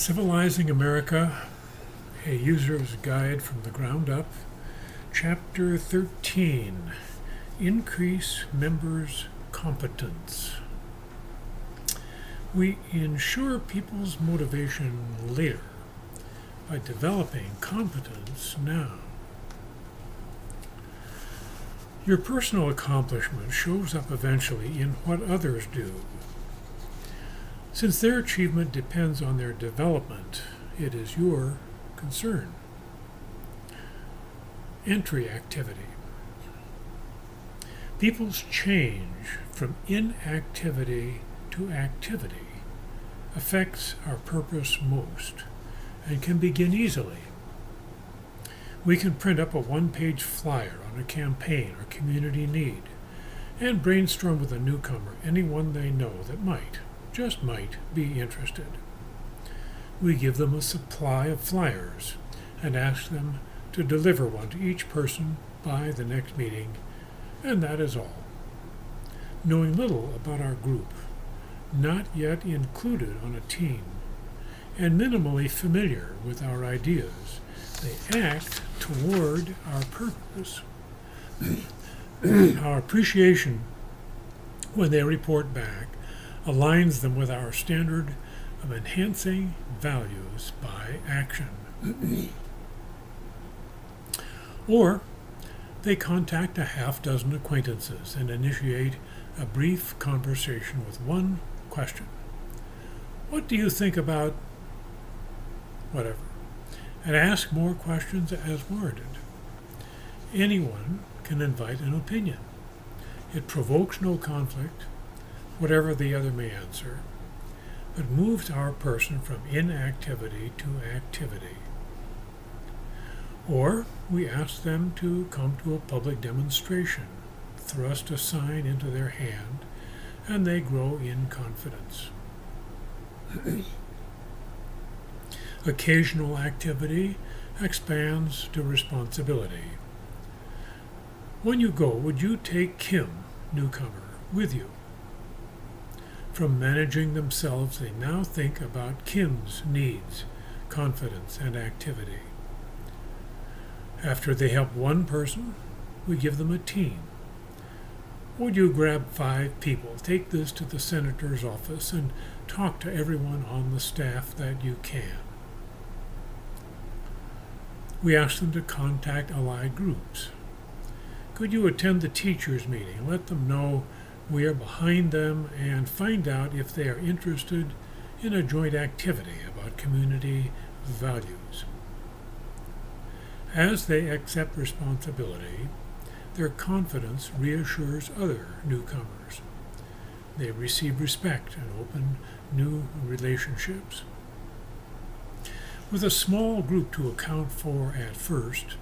Civilizing America, a user's guide from the ground up. Chapter 13, Increase Members' Competence. We ensure people's motivation later by developing competence now. Your personal accomplishment shows up eventually in what others do. Since their achievement depends on their development, it is your concern. Entry activity. People's change from inactivity to activity affects our purpose most and can begin easily. We can print up a one-page flyer on a campaign or community need and brainstorm with a newcomer, anyone they know that just might be interested. We give them a supply of flyers and ask them to deliver one to each person by the next meeting, and that is all. Knowing little about our group, not yet included on a team, and minimally familiar with our ideas, they act toward our purpose. Our appreciation when they report back aligns them with our standard of enhancing values by action. Or they contact a half dozen acquaintances and initiate a brief conversation with one question. What do you think about whatever? And ask more questions as warranted. Anyone can invite an opinion. It provokes no conflict, whatever the other may answer, but moves our person from inactivity to activity. Or we ask them to come to a public demonstration, thrust a sign into their hand, and they grow in confidence. Occasional activity expands to responsibility. When you go, would you take Kim, newcomer, with you? From managing themselves, they now think about Kim's needs, confidence, and activity. After they help one person, we give them a team. Would you grab 5 people, take this to the senator's office, and talk to everyone on the staff that you can? We ask them to contact allied groups. Could you attend the teachers' meeting and let them know we are behind them and find out if they are interested in a joint activity about community values? As they accept responsibility, their confidence reassures other newcomers. They receive respect and open new relationships. With a small group to account for at first,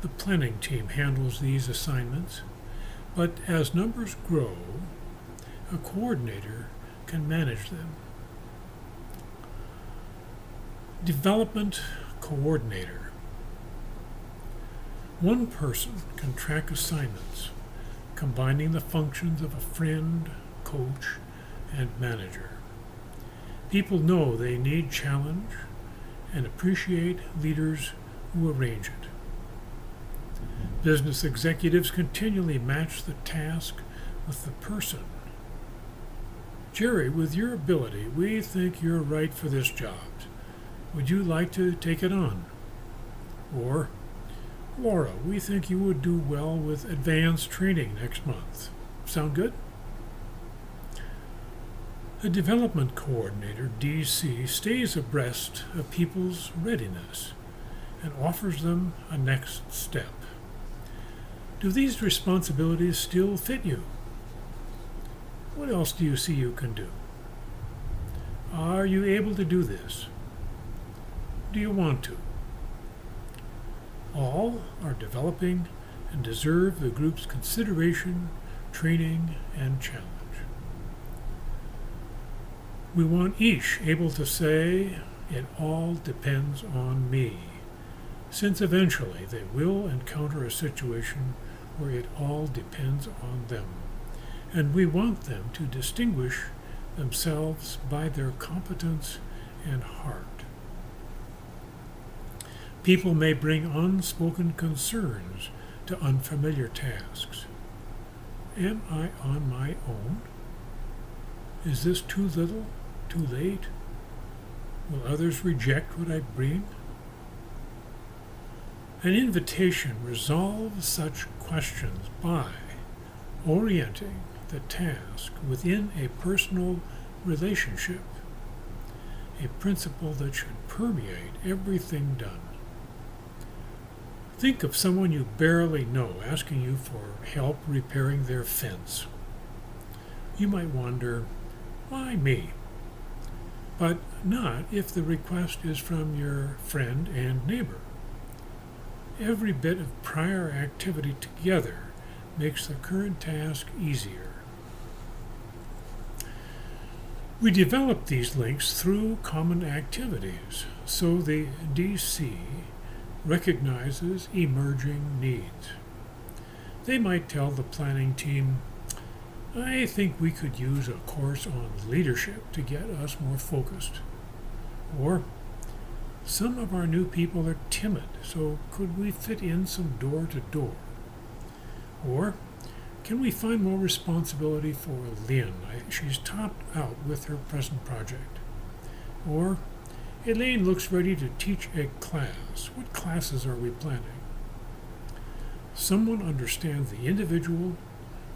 the planning team handles these assignments, but as numbers grow, a coordinator can manage them. Development coordinator. One person can track assignments, combining the functions of a friend, coach, and manager. People know they need challenge and appreciate leaders who arrange it. Business executives continually match the task with the person. Jerry, with your ability, we think you're right for this job. Would you like to take it on? Or, Laura, we think you would do well with advanced training next month. Sound good? The development coordinator, DC, stays abreast of people's readiness and offers them a next step. Do these responsibilities still fit you? What else do you see you can do? Are you able to do this? Do you want to? All are developing and deserve the group's consideration, training, and challenge. We want each able to say, it all depends on me, since eventually they will encounter a situation where it all depends on them, and we want them to distinguish themselves by their competence and heart. People may bring unspoken concerns to unfamiliar tasks. Am I on my own? Is this too little, too late? Will others reject what I bring? An invitation resolves such questions by orienting the task within a personal relationship, a principle that should permeate everything done. Think of someone you barely know asking you for help repairing their fence. You might wonder, why me? But not if the request is from your friend and neighbor. Every bit of prior activity together makes the current task easier. We develop these links through common activities, so the DC recognizes emerging needs. They might tell the planning team, I think we could use a course on leadership to get us more focused. Or, some of our new people are timid, so could we fit in some door-to-door? Or, can we find more responsibility for Lynn? She's topped out with her present project. Or, Elaine looks ready to teach a class. What classes are we planning? Someone understands the individual,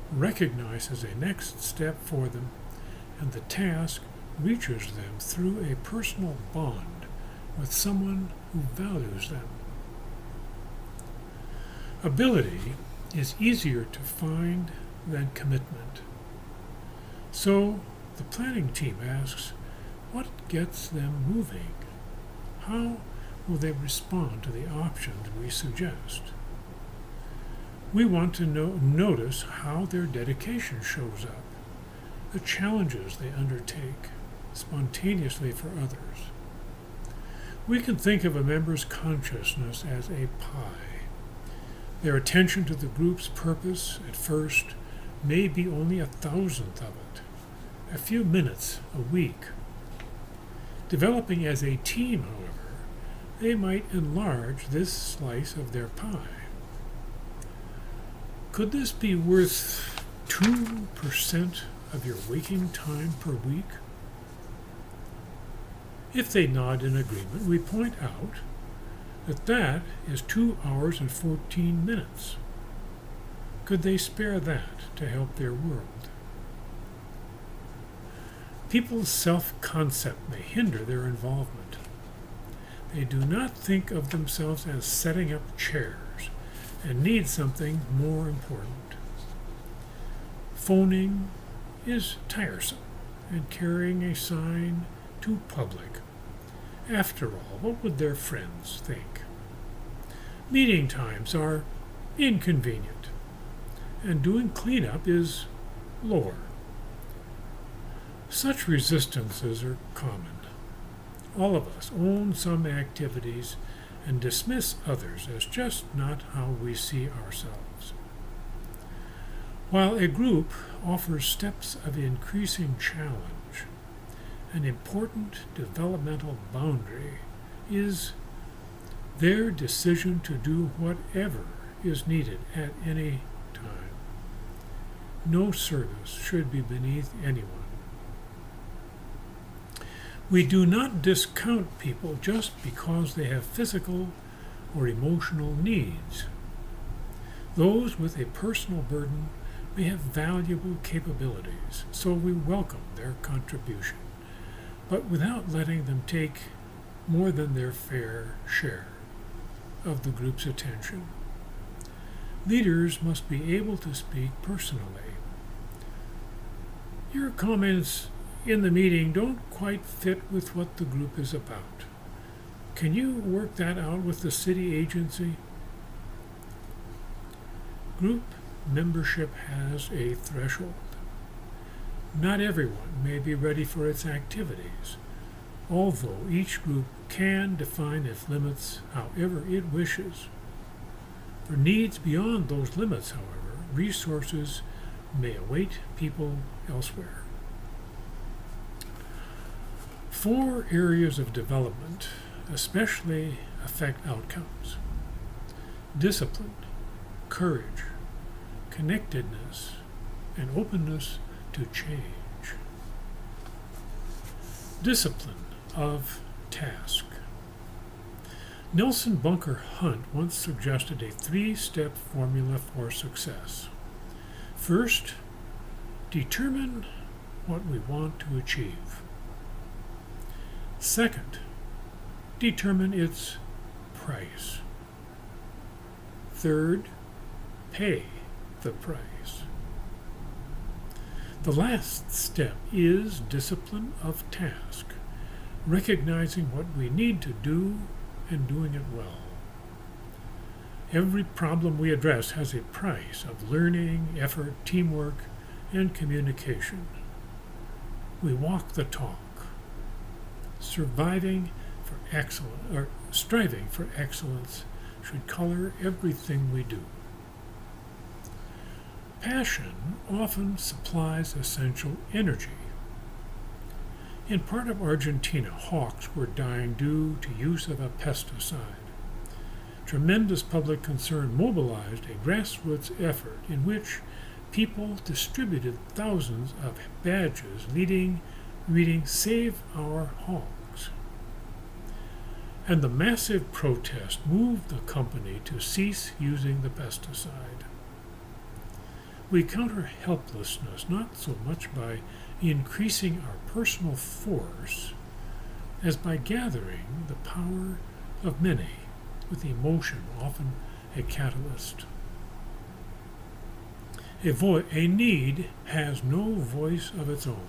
recognizes a next step for them, and the task reaches them through a personal bond with someone who values them. Ability is easier to find than commitment. So the planning team asks, what gets them moving? How will they respond to the options we suggest? We want to notice how their dedication shows up, the challenges they undertake spontaneously for others. We can think of a member's consciousness as a pie. Their attention to the group's purpose at first may be only 1,000th of it, a few minutes a week. Developing as a team, however, they might enlarge this slice of their pie. Could this be worth 2% of your waking time per week? If they nod in agreement, we point out that is 2 hours and 14 minutes. Could they spare that to help their world? People's self-concept may hinder their involvement. They do not think of themselves as setting up chairs and need something more important. Phoning is tiresome, and carrying a sign too public. After all, what would their friends think? Meeting times are inconvenient, and doing cleanup is lore. Such resistances are common. All of us own some activities and dismiss others as just not how we see ourselves. While a group offers steps of increasing challenge, an important developmental boundary is their decision to do whatever is needed at any time. No service should be beneath anyone. We do not discount people just because they have physical or emotional needs. Those with a personal burden may have valuable capabilities, so we welcome their contribution, but without letting them take more than their fair share of the group's attention. Leaders must be able to speak personally. Your comments in the meeting don't quite fit with what the group is about. Can you work that out with the city agency? Group membership has a threshold. Not everyone may be ready for its activities, although each group can define its limits however it wishes. For needs beyond those limits, however, resources may await people elsewhere. 4 areas of development, especially affect outcomes. Discipline, courage, connectedness, and openness to change. Discipline of task. Nelson Bunker Hunt once suggested a 3-step formula for success. First, determine what we want to achieve. Second, determine its price. Third, pay the price. The last step is discipline of task, recognizing what we need to do and doing it well. Every problem we address has a price of learning, effort, teamwork, and communication. We walk the talk, striving for excellence should color everything we do. Passion often supplies essential energy. In part of Argentina, hawks were dying due to use of a pesticide. Tremendous public concern mobilized a grassroots effort in which people distributed thousands of badges reading "Save Our Hogs." And the massive protest moved the company to cease using the pesticide. We counter helplessness not so much by increasing our personal force as by gathering the power of many, with emotion often a catalyst. A need has no voice of its own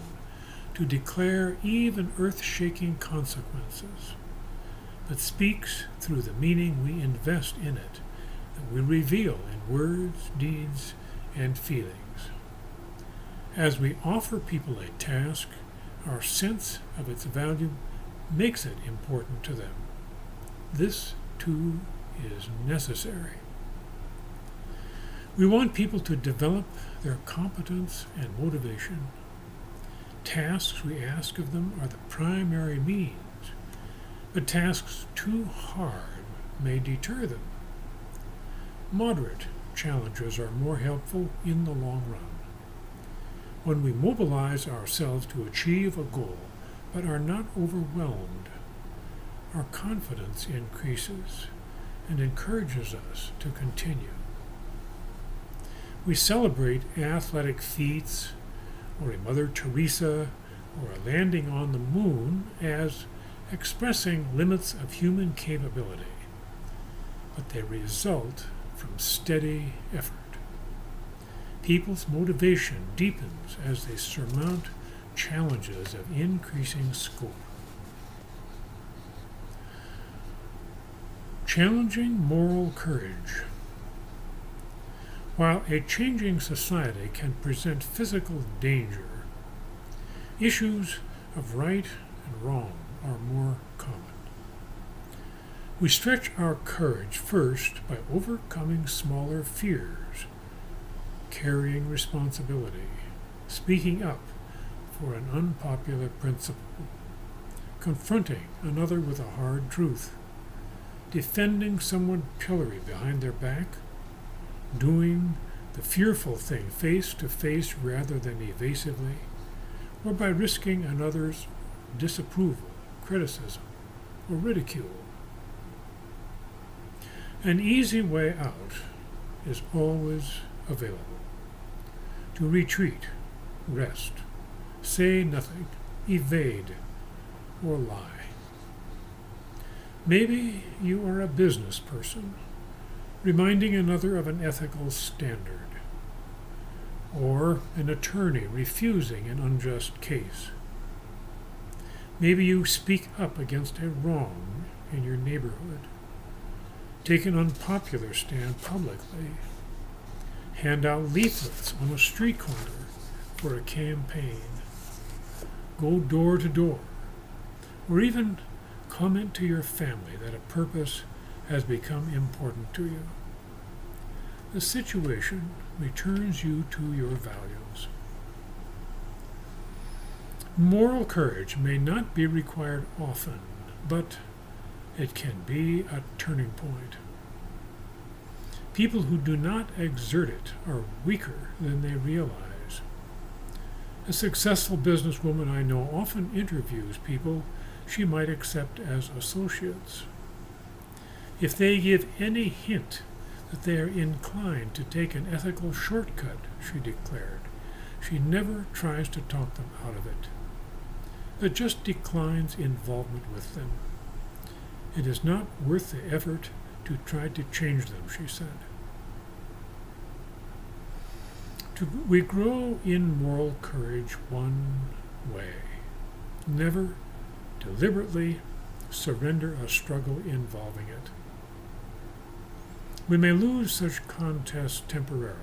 to declare even earth-shaking consequences, but speaks through the meaning we invest in it, that we reveal in words, deeds, and feelings. As we offer people a task, our sense of its value makes it important to them. This, too, is necessary. We want people to develop their competence and motivation. Tasks we ask of them are the primary means, but tasks too hard may deter them. Moderate challenges are more helpful in the long run. When we mobilize ourselves to achieve a goal but are not overwhelmed, our confidence increases and encourages us to continue. We celebrate athletic feats or a Mother Teresa or a landing on the moon as expressing limits of human capability, but they result from steady effort. People's motivation deepens as they surmount challenges of increasing scope. Challenging moral courage. While a changing society can present physical danger, issues of right and wrong are more common. We stretch our courage first by overcoming smaller fears, carrying responsibility, speaking up for an unpopular principle, confronting another with a hard truth, defending someone pillory behind their back, doing the fearful thing face to face rather than evasively, or by risking another's disapproval, criticism, or ridicule. An easy way out is always available. To retreat, rest, say nothing, evade, or lie. Maybe you are a business person, reminding another of an ethical standard, or an attorney refusing an unjust case. Maybe you speak up against a wrong in your neighborhood, take an unpopular stand publicly, hand out leaflets on a street corner for a campaign, go door to door, or even comment to your family that a purpose has become important to you. The situation returns you to your values. Moral courage may not be required often, but It can be a turning point. People who do not exert it are weaker than they realize. A successful businesswoman I know often interviews people she might accept as associates. If they give any hint that they are inclined to take an ethical shortcut, she declared, she never tries to talk them out of it, but just declines involvement with them. It is not worth the effort to try to change them, she said. We grow in moral courage one way. Never deliberately surrender a struggle involving it. We may lose such contests temporarily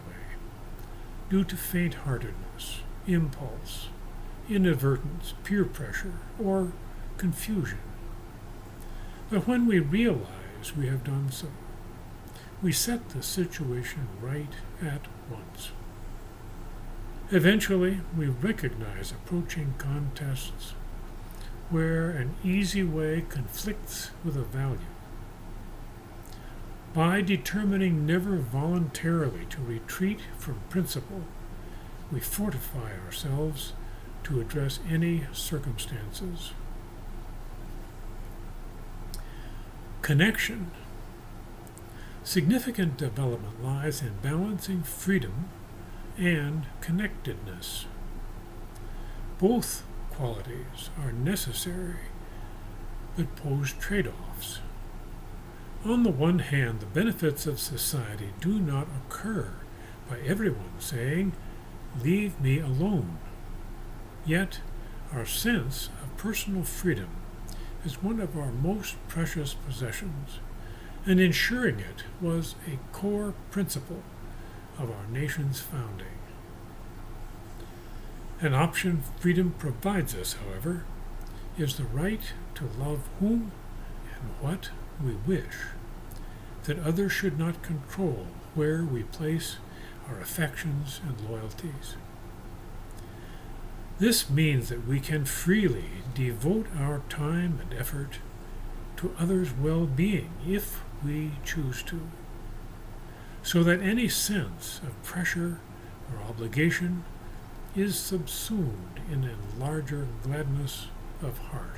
due to faint-heartedness, impulse, inadvertence, peer pressure, or confusion. But when we realize we have done so, we set the situation right at once. Eventually, we recognize approaching contests where an easy way conflicts with a value. By determining never voluntarily to retreat from principle, we fortify ourselves to address any circumstances. Connection. Significant development lies in balancing freedom and connectedness. Both qualities are necessary, but pose trade-offs. On the one hand, the benefits of society do not occur by everyone saying, "Leave me alone." Yet, our sense of personal freedom is one of our most precious possessions, and ensuring it was a core principle of our nation's founding. An option freedom provides us, however, is the right to love whom and what we wish, that others should not control where we place our affections and loyalties. This means that we can freely devote our time and effort to others' well-being if we choose to, so that any sense of pressure or obligation is subsumed in a larger gladness of heart.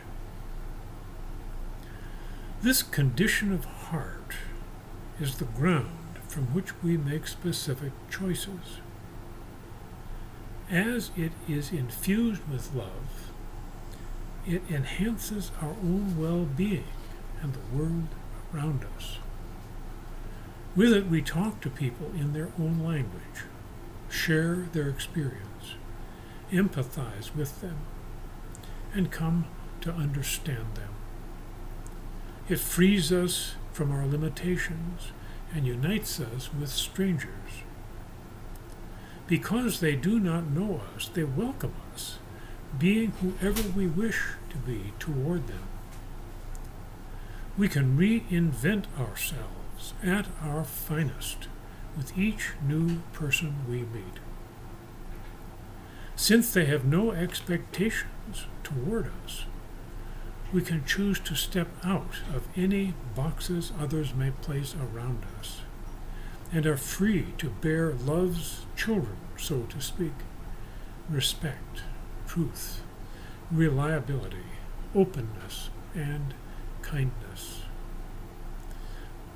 This condition of heart is the ground from which we make specific choices. As it is infused with love, it enhances our own well-being and the world around us. With it, we talk to people in their own language, share their experience, empathize with them, and come to understand them. It frees us from our limitations and unites us with strangers. Because they do not know us, they welcome us, being whoever we wish to be toward them. We can reinvent ourselves at our finest with each new person we meet. Since they have no expectations toward us, we can choose to step out of any boxes others may place around us, and are free to bear love's children, so to speak: respect, truth, reliability, openness, and kindness.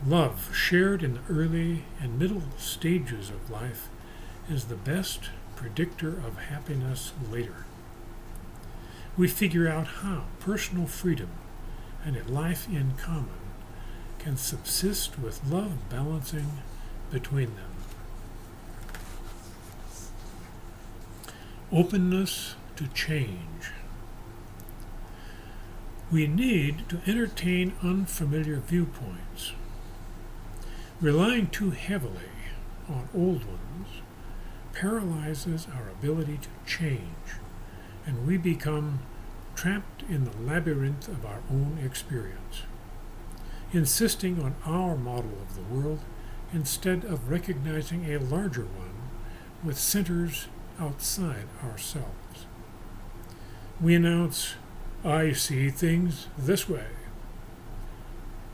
Love, shared in the early and middle stages of life, is the best predictor of happiness later. We figure out how personal freedom and a life in common can subsist with love balancing between them. Openness to change. We need to entertain unfamiliar viewpoints. Relying too heavily on old ones paralyzes our ability to change, and we become trapped in the labyrinth of our own experience, insisting on our model of the world instead of recognizing a larger one with centers outside ourselves. We announce, "I see things this way,"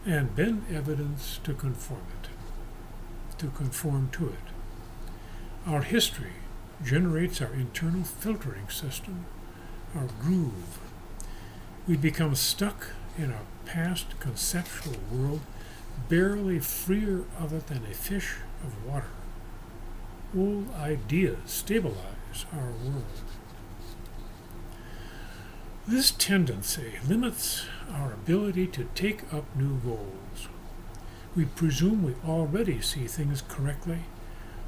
and bend evidence to conform to it. Our history generates our internal filtering system, our groove. We become stuck in our past conceptual world, barely freer of it than a fish of water. Old ideas stabilize our world. This tendency limits our ability to take up new goals. We presume we already see things correctly,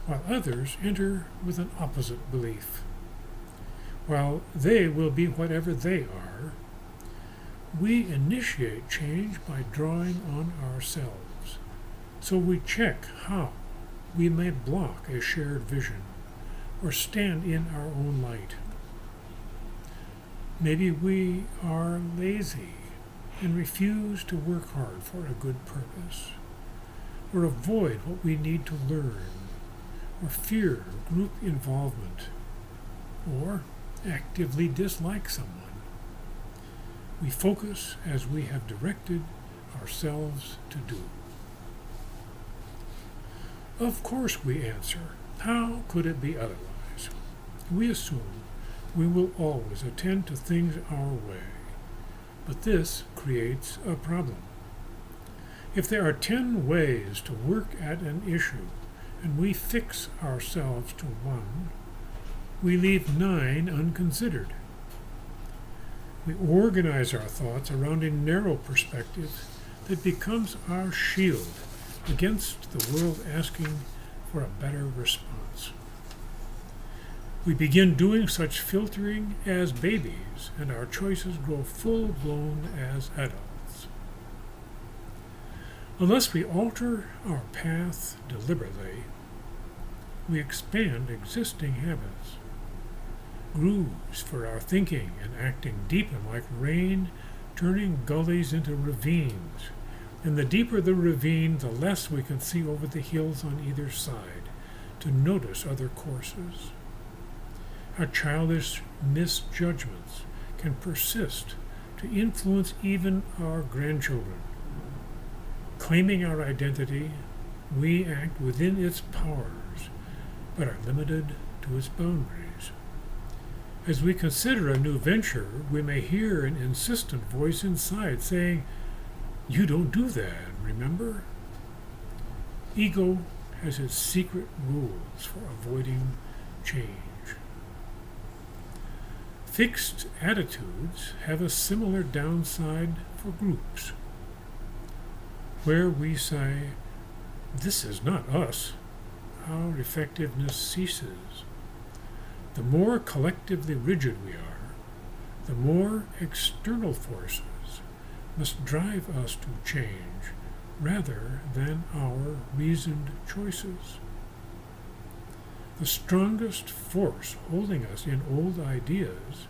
while others enter with an opposite belief. While they will be whatever they are, we initiate change by drawing on ourselves. So we check how we may block a shared vision or stand in our own light. Maybe we are lazy and refuse to work hard for a good purpose, or avoid what we need to learn, or fear group involvement, or actively dislike someone. We focus as we have directed ourselves to do. Of course we answer, how could it be otherwise? We assume we will always attend to things our way, but this creates a problem. If there are 10 ways to work at an issue, and we fix ourselves to one, we leave 9 unconsidered. We organize our thoughts around a narrow perspective that becomes our shield against the world asking for a better response. We begin doing such filtering as babies, and our choices grow full-blown as adults. Unless we alter our path deliberately, we expand existing habits. Grooves for our thinking and acting deepen like rain, turning gullies into ravines. And the deeper the ravine, the less we can see over the hills on either side to notice other courses. Our childish misjudgments can persist to influence even our grandchildren. Claiming our identity, we act within its powers, but are limited to its boundaries. As we consider a new venture, we may hear an insistent voice inside saying, "You don't do that, remember?" Ego has its secret rules for avoiding change. Fixed attitudes have a similar downside for groups, where we say, "This is not us," our effectiveness ceases. The more collectively rigid we are, the more external forces must drive us to change rather than our reasoned choices. The strongest force holding us in old ideas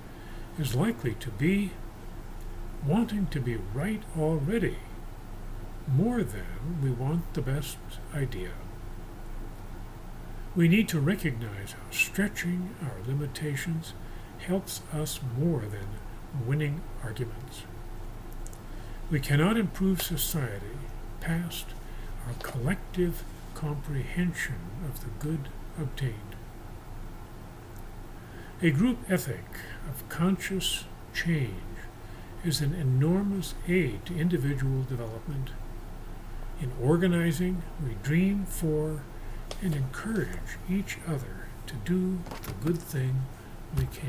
is likely to be wanting to be right already, more than we want the best idea. We need to recognize how stretching our limitations helps us more than winning arguments. We cannot improve society past our collective comprehension of the good obtained. A group ethic of conscious change is an enormous aid to individual development. In organizing, we dream for and encourage each other to do the good thing we can.